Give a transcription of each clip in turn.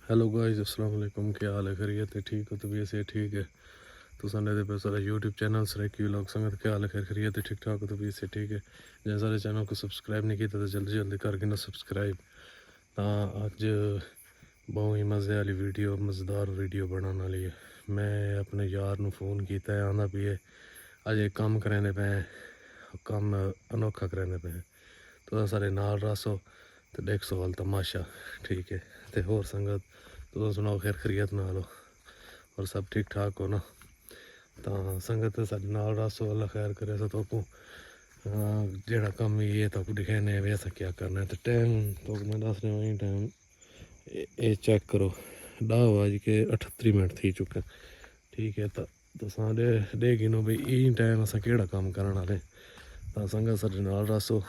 Hello guys, अस्सलाम वालेकुम। क्या हाल है? खैरियत है? ठीक हो? तबीयत से ठीक है? तो संडे पे सारा यूट्यूब चैनल से की लोग संगत क्या हाल है? खैरियत है? ठीक ठाक हो? तबीयत से ठीक है? जैसे सारे चैनल को सब्सक्राइब नहीं किया तो जल्दी जल्दी करके ना सब्सक्राइब। अज बहुत ही मज़े वाली वीडियो, मज़ेदार वीडियो बनाने वाली है। मैं अपने यार ਨੂੰ फ़ोन किया है, आंदा भी है अज एक काम कराने पे, काम अनोखा कराने पे। तो सारे नाल रसो तो देख सो वाल तमाशा, ठीक है? तो होर संगत तो सुनाओ, खैर खरीत ना लो और सब ठीक ठाक हो ना? तो संगत साढ़े नाल रसो, अल्लाह खैर करे। तो जेड़ा कम ये तो दिखाने वैसा क्या करना है। तो टाइम तो मैं दस रहा हूँ, टाइम ये चेक करो, 10:38 थी चुके, ठीक है? तो साढ़े दे गिनो भाई यही टाइम अस केड़ा काम करने वाले। तो संगत साढ़े नाल रसो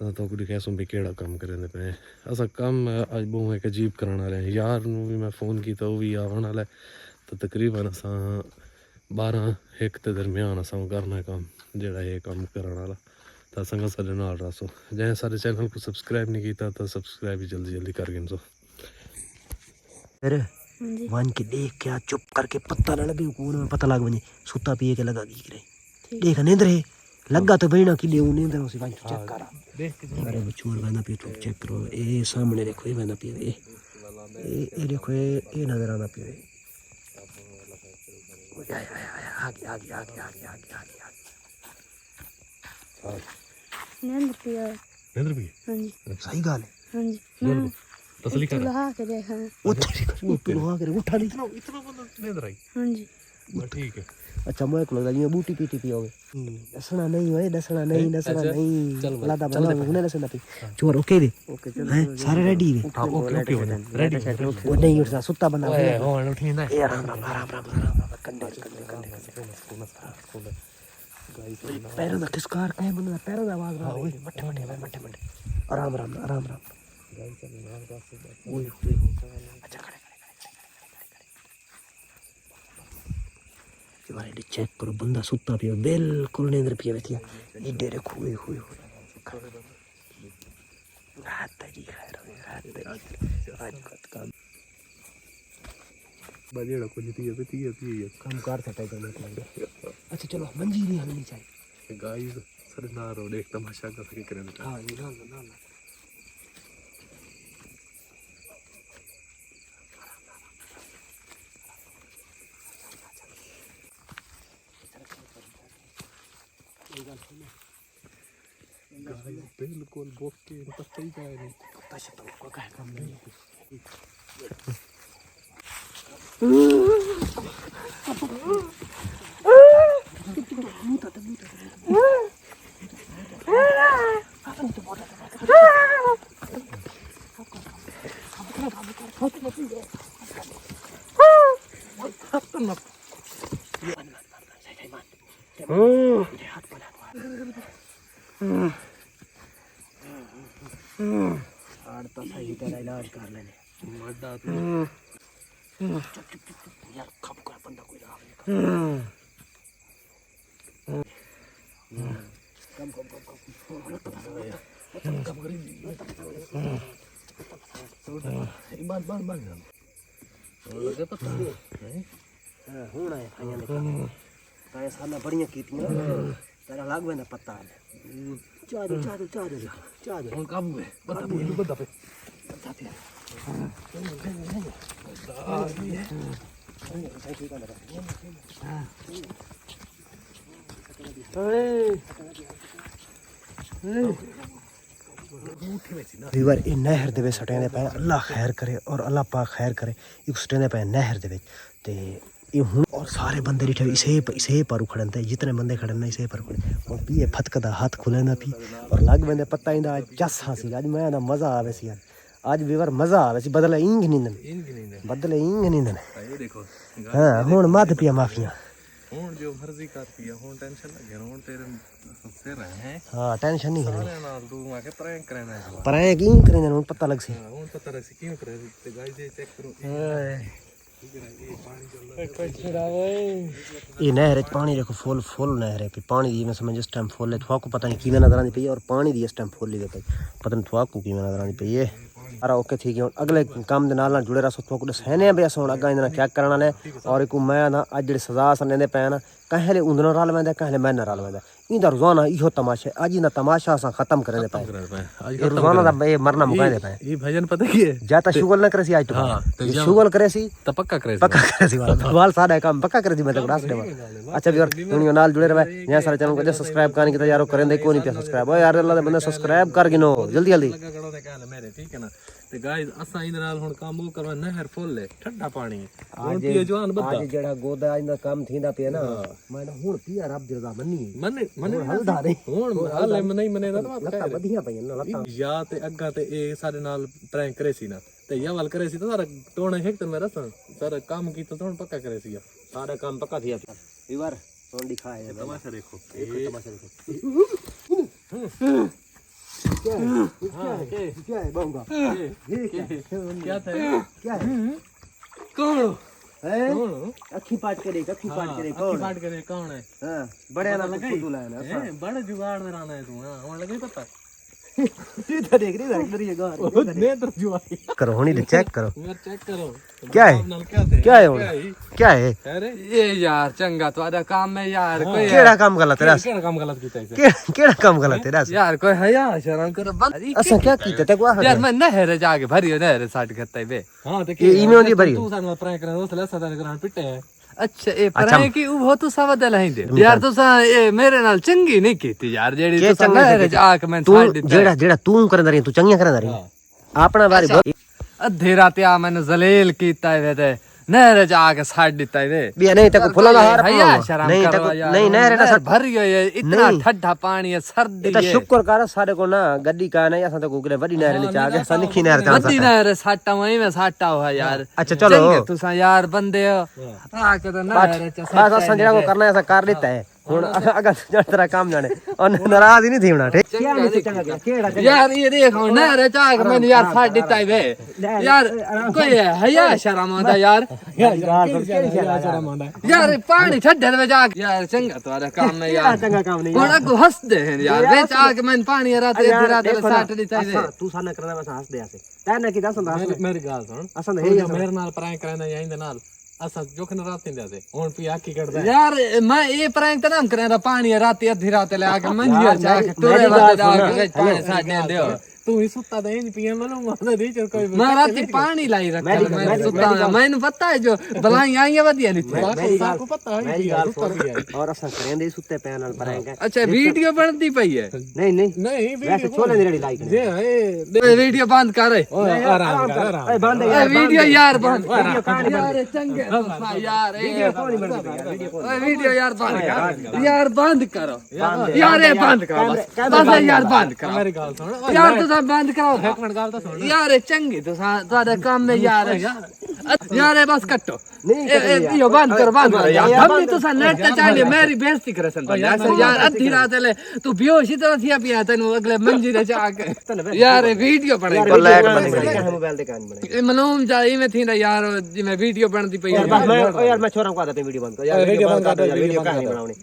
तो दिखासो भी केड़ा काम करेंदे पे। असा काम अज बहुत एक अजीब कराने वाले हैं। यार भी मैं फ़ोन किया, वो भी आवन वाला है। तो तकरीबन अस 12-1 के दरम्यान अस करना है काम, जेड़ा ये काम करने वाला। तो संगत साढ़े नाल रसो, जैसे सारे चैनल को सब्सक्राइब नहीं किया तो सब्सक्राइब भी जल्दी जल्दी कर गिन सो। वन के देख क्या चुप करके पता ना लगे, कौन में पता लग बने सुता पिए के लगा की करे देख नींद रहे लगा तो बहना कि ले नींद रहो वन चेक करा। अरे बचूर बहना पिए तो चेक करो, ये सामने देखो, ये बहना पिए, ये देखो, ये नजर आना पिए। आगे आगे आगे आगे आगे आगे नींद पिया। नींद पिए? हाँ जी, सही गाल है। हाँ जी। तसली कर लहा के देखा है। उठा कर उठा नहीं। इतना बंदा नींद आई? हाँ जी, ठीक है। अच्छा मैं को लगा बूटी पीती पियोगे। दसना नहीं है, दसना नहीं, दसना नहीं। लादा बना हुने दसना पी चोर। ओके दे, हैं सारे रेडी है? हां ओके ओके हो रेडी। वो नहीं उठता, सुता बना ओए हो उठिंदा ए आराम आराम आराम आराम कंडे पैरों दा किसकार कहे बंदा पैरों दा आवाज आ रही मट्टे मट्टे मट्टे मट्टे आराम आराम आराम आराम। ओए अच्छा खड़े खड़े चेक करो, बंदा सुता पियो बिल्कुल नींद पिया बैठी ये डेरे खुए हुए रात जी खैर रात आज काम बजेड़ा को जीती काम कार सटाई करने के लिए। अच्छा चलो मंजी नहीं हलनी चाहिए गाइस, सर ना रो देख तमाशा कर सके करें। हां ये ना बिल्कुल बोके पता ही जाए नहीं। पता तो का काम नहीं सही तेरा इलाज कर लेने यार खप कर बंदा कोई रहा कम लगे पता है होना है खाने ताया साला बढ़िया कीतियां तेरा लाग में ना पता है चादर और काबू है बता पे नहर दे सटेंदे पे अल्लाह खैर करे और अल्लाह पाक खैर करे। एक सटेंदे पे नहर दे ते और सारे बंदे रिठे इसे पर खड़े, जितने बंदे खड़े ना इसे पर खड़े और पिए फतकदा हाथ खुले ना पी और लग बंदे पता ही ना चस हासी आज मैं ना मजा आवे सी आज विवर मजा आवे सी बदले इंग नींदन बदले इंग नींदन। हां हुन मत पिया माफिया हुन जो मर्जी कर पिया हुन टेंशन लगे हुन तेरे से रहे हैं। हां टेंशन नहीं सारे नाल तू आके प्रैंक करना है। प्रैंक ही करेंगे हुन पता लग सी हुन पता लग सी क्यों करे। ते गाइस ये चेक करो ये नहर पानी देखो फुल फुल नहर है पानी दी मैं समझ इस टाइम फुल है। थोड़ा को पता नहीं कि नजर आनी पई और पानी दी इस टाइम फुल ही पई पता नहीं थोड़ा को कि नजर आनी पई है। ਸਾਰਾ ਓਕੇ ਠੀਕ ਹੈ। ਹੁਣ ਅਗਲੇ ਕੰਮ ਦੇ ਨਾਲ ਜੁੜੇ ਰਹੋ। ਤੁਹਾਨੂੰ ਕੁਝ ਸਹਿਨੇ ਆ ਵੀ ਅਸੀਂ ਹੁਣ ਅੱਗਾ ਇਹਨਾਂ ਨਾਲ ਚੈੱਕ ਕਰਨਾ ਨੇ ਔਰ ਇੱਕ ਮੈਂ ਨਾ ਅੱਜ ਜਿਹੜੀ ਸਜ਼ਾ ਸੰਨੇ ਪੈ ਨਾ ਕਹਲੇ ਉਹਦੇ ਨਾਲ ਰਲ ਵੈਂਦਾ ਕਹਲੇ ਮੈਂ ਨਾਲ ਰਲ ਵੈਂਦਾ ਇਹਦਾ ਰੋਜ਼ਾਨਾ ਇਹੋ ਤਮਾਸ਼ਾ ਅੱਜ ਇਹਦਾ ਤਮਾਸ਼ਾ ਅਸਾਂ ਖਤਮ ਕਰਦੇ ਪਏ ਇਹ ਰੋਜ਼ਾਨਾ ਦਾ ਇਹ ਮਰਨਾ ਮੁਕਾਉਂਦੇ ਪਏ ਇਹ ਭਜਨ ਪਤਾ ਕੀ ਹੈ ਜਾਂ ਤਾਂ ਸ਼ੁਗਲ ਨਾ करे सी आज तो हाँ, शुगल करे सी ਤਾਂ ਪੱਕਾ ਕਰੇ सी वाल सादा काम पक्का करे सी मैं तो बड़ा देवा अच्छा भी और दुनिया नाल जुड़े रहे यहाँ सारे चैनल को सब्सक्राइब करने की तो यारो करेंगे को नहीं पे सब्सक्राइब ओ यार अल्लाह दे बंदे सब्सक्राइब कर गिनो जल्दी जल्दी ठीक है ना ਤੇ ਗਾਇਜ਼ ਅਸਾਂ ਇਹਦੇ ਨਾਲ ਹੁਣ ਕੰਮ ਉਹ ਕਰਵਾ ਨਹਿਰ ਫੁੱਲ ਹੈ ਠੰਡਾ ਪਾਣੀ ਹੁਣ ਪੀਏ ਜਵਾਨ ਬੱਦਾ आज जेड़ा गोदा आज दा काम थींदा पे ना मैं हुन पिया रब दी रजा मन्नी ਮਨੇ हलदा नहीं ਹੁਣ ਹਾਲੇ ਨਹੀਂ ਮਨੇ ਦਾ लत्ता बधिया पई ना लत्ता ਯਾ ਤੇ ਅੱਗਾ ਤੇ ਇਹ ਸਾਡੇ ਨਾਲ ਪ੍ਰੈਂਕ ਕਰੇ ਸੀ ਨਾ ਤੇ ਯਾ ਵਾਲ ਕਰੇ ਸੀ ਤਾਂ ਸਾਰਾ ਟੋਣਾ ਇੱਕ ਤੇ ਮੈਂ ਰਸਾਂ ਸਾਰਾ ਕੰਮ ਕੀਤਾ ਤਾਂ ਹੁਣ ਪੱਕਾ ਕਰੇ ਸੀ सारा काम पक्का थिया ई बार सोन दिखाए है ਤਮਾਸ਼ਾ ਦੇਖੋ एक तमाशा देखो क्या है क्या है बाऊंगा ये क्या था क्या है कौन है कौन अखी पाट करे कौन बात करे कौन है हां बड़े ना कुछ लाया ना बड़ा जुगाड़ में रहना है तू हां और लगे पता इधर देख रही इधर ये घर ने तो जुआई करो होनी दे चेक करो यार चेक करो क्या है क्या है क्या है अरे ये यार चंगा तो काम है यार कोई केड़ा काम गलत तेरा केड़ा काम गलत कीता है केड़ा काम गलत तेरा यार कोई हया शर्म करो बंद असा क्या कीता ते को यार मैं नहर जाके भरियो नहर साट करता है बे हां तो ये ईमेल दी भरी तू सारे नाल प्रैंक करना उसले सदा करान पिटे है अच्छा ए पर की वो तो सवद लहिंदे यार तो ए मेरे नाल चंगी नहीं कीती यार जेडी तो नहर जाके मैं तू साट दिता जेड़ा जेड़ा तू करदा रही तू चंगिया करदा रही अपना बारी अद्धे रात आ मैंने जलील कीता है ते नहर जाके साट दिता है भी नहीं तक फुला हार हया शर्म नहीं करो तक यार नहीं नहर ना भरियो ये इतना ठंडा पानी है सर्दी ये तो शुक्र कर सारे को ना गड्डी का ना असा तो गुगले बड़ी नहर नीचे आ गए सनिखी नहर का बड़ी नहर साटा वहीं में साटा हुआ यार अच्छा चलो तुसा यार बंदे हो आके तो नहर बस असा जेड़ा को करना है ऐसा कर लेता है हुन अगर जड़ तेरा काम जाने और नाराज ही नहीं थी होना ठीक क्या नहीं चंगा गया केड़ा यार ये देखो नहर चाक मैंने यार साट देता है वे यार कोई हया शर्म आंदा यार यार पानी ठड्डे में जाके यार चंगा तुम्हारा काम है यार चंगा काम नहीं थोड़ा को हंस दे हैं यार वे चाक मैंने पानी रात रात साट देता है तू साना करदा बस हंस दे ऐसे तैने की दस मेरी गाल सुन असा है मेरे नाल प्रैंक करना यहीं दे नाल असा जोखन रात नहीं देते हुन पी आकी करदा यार मैं ये प्रैंक तो नाम करे पानी रात अद्धी रात ले आके मंजिया जाके टोरे वाले जाके पानी साट दे तू ही सुत्ता दे नहीं पिया मैं ना दी चल कोई मैं रात पानी लाई रखा मैं सुता मैंने पता है जो बलाई आई है वधिया नहीं आपको पता है मेरी गाल सुन और असा करेंदे सुत्ते पे नाल प्रैंक अच्छा वीडियो बनती पई है नहीं वैसे छोले दी रेडी लाइक जे ए वीडियो बंद कर आराम कर आराम बंद वीडियो यार बंद यार चंगे यार वीडियो यार बंद कर यार बंद करो यार ये बंद करो बस यार बंद करो मेरी गाल सुन यार तो बंद कराओ एक मिनट गाल तो सुन यार चंगी तो तुम्हारा काम में यार यार बस कट्टो यो बंद करो यार हम तो नेट चाहिए मेरी बेइज्जती करे सन यार अद्धी रात ले तू बेहोश ही तो थिया पिया तेन अगले मंजी दे जाके यार वीडियो बने लाइट बंद कर मोबाइल दे कान बने मनोम जाई में थी ना यार जी मैं वीडियो बनती पई यार मैं छोरा को आदत वीडियो बंद कर यार वीडियो बंद कर वीडियो कहानी बनावनी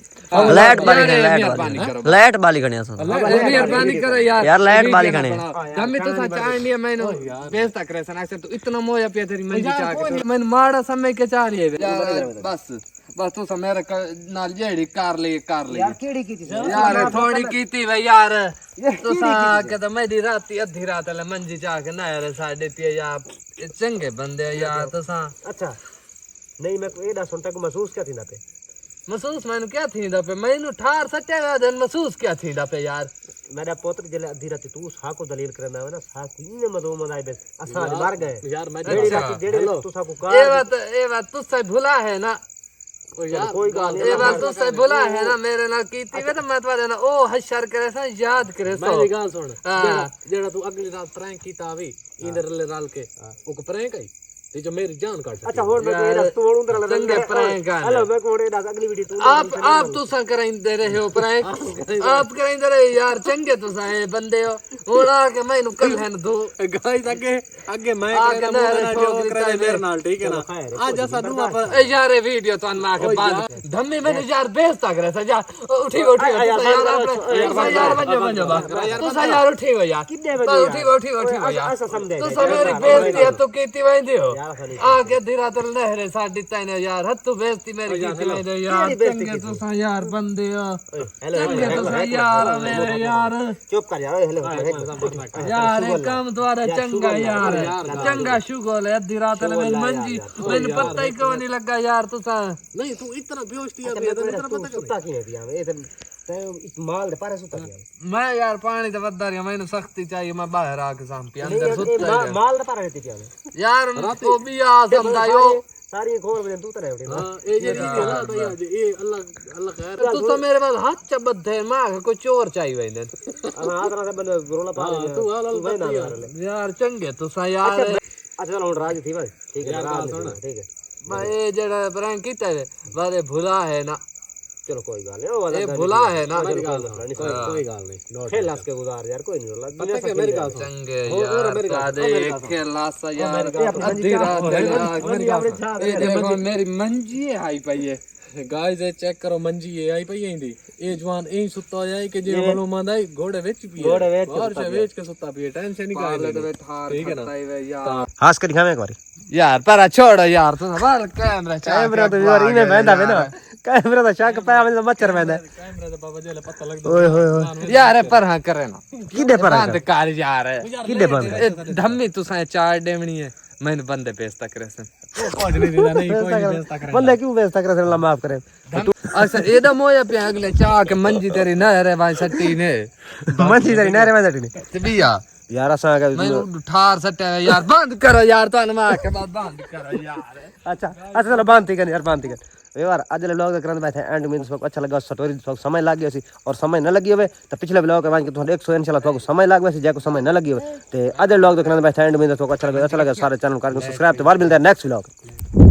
लाइट बाली गणिया सो मेहरबानी करो यार यार लाइट बाली गणे हम तो चाह नहीं मैंने बेइज्जत करे सन अक्सर तू इतना मोया पिया तेरी मंजी चाह मैंने माड़ा समय के चाह रही है बस बस तू मेरे नाल जेड़ी कर ली यार केड़ी की थी यार थोड़ी कीती भाई यार तू के तो मेरी रात अद्धी रात ले मंजी चाह के ना यार साढ़े ती यार चंगे बंदे यार तो अच्छा नहीं मैं को एडा सुनता को महसूस क्या थी ना पे महसूस मैंने क्या थी पे मैंने ठार सट्टे दिन महसूस क्या थी पे यार मेरा पुत्र जले अद्धी रात तू सा को दलील करना है ना सा को इने मदो मदाई बे असा मर गए यार मैं जेड़ी तू सा को का ये बात तुझसे भूला है ना यार कोई गाल ये बात तुझसे भूला है ना मेरे ना कीती वे तो मत देना ओ हशर करे सा याद करे सो मेरी गाल सुन जेड़ा तू अगली रात प्रैंक कीता आवी इंदर ले राल के ओ को प्रैंक आई ते जो मेरी जान काट अच्छा होर मैं कोई दस तोड़ उंदर लगा चंगे प्रैंक हेलो मैं कोड़े दस अगली वीडियो तू आप तुसा कराइंदे रहे हो प्रैंक आप कराइंदे रहे यार चंगे तुसा है बंदे हो होड़ा के मैनू कल है दो गाइस आगे आगे मैं आगे कह ना रहा ठोक हूं देता है मेरे नाल ठीक है ना आज ऐसा दूंगा पर ए यार ये वीडियो तो ना के बाद धम्मी मैंने यार बेइज्जत कर रहा यार उठी उठी यार आपने यार बंजो तुसा यार उठी हो यार उठी हो यार तुसा मेरी बेइज्जती है तो कीती वंदे हो आके धीरा तो लहरे साडी तने यार हत्तू बेइज्जती मेरी कीती वंदे यार चंगे तुसा यार बंदे हो चंगे तुसा यार मेरे यार चुप कर यार हेलो यार ये काम तुम्हारा चंगा यार चंगा शुगल है अद्धी रात में मेरी मंजी मैंने पता ही क्यों नहीं लगा यार तुसा नहीं तू इतना बेहोश थी अभी तो इतना पता सुता की नहीं दिया ये तो माल दे पारे सुता किया मैं यार पानी तो बदर है मैंने सख्ती चाहिए मैं बाहर आके सांपी अंदर सुता है माल दे पारे रहती पिया यार तो भी आ समझायो सारी खोर में तू तो रहे हां ये जे वीडियो ना भाई आज ये अल्लाह अल्लाह खैर तू तो मेरे पास हाथ चबद है मां कोई चोर चाहिए वैन अब हाथ रहा बंद रोला पा तू हाल यार चंगे तुसा यार अच्छा चलो राज थी भाई ठीक है राज ठीक है मैं ये जेड़ा प्रैंक कीता है वाले भुला है ना चलो कोई गाल नहीं ओ ये भुला है ना कोई गाल नहीं खेल हंस के गुजार यार कोई नहीं रोला पता है मेरी गाल चंगे यार कादे खेला सा यार अद्धी रात ये देखो मेरी मंजी आई पई है गाइस ये चेक करो मंजी ये आई पई इंदी ए जवान ए सुत्ता होया है कि जे मनो मांदा है घोड़े वेच पी घोड़े वेच और से वेच के सुत्ता पी टेंशन नहीं पाले कर तो ठार ठीक है ना यार हंस के दिखा मैं एक बारी यार पर छोड़ो यार तू बाल कैमरा कैमरा तो यार इने बंदा है ना कैमरा तो शक पे में मच्छर बंदा कैमरा तो बाबा जेले पता लगदा ओए होए होए यार पर हां करे ना किदे पर बंद कर यार किदे बंद धम्मी तू सा चार डेमणी है मैंने बंदे बेचता करे सन कुछ नहीं देता नहीं कोई नहीं बेचता करे बंदे क्यों बेचता करे अल्लाह माफ करे अच्छा ये तो मोया पे अगले चाह के मंजी तेरी न रे भाई सट्टी ने मंजी तेरी नारे में सटी ने ते बिया यार असा का मैं ठार सट्टे यार बंद करो यार तो अनमा के बाद बंद करो यार अच्छा चलो बांधती कर यार बांधती कर यार आज लोग करन बैठे एंड में अच्छा लगा स्टोरी समय लग गया सी और समय न लगी होवे तो पिछले ब्लॉग के वांके तो 100 इंशाल्लाह तो समय लग वैसे जे को समय न लगी होवे ते आज लोग करन बैठे एंड में तो अच्छा लगा सारे चैनल कर सब्सक्राइब तो बार मिलता है नेक्स्ट ब्लॉग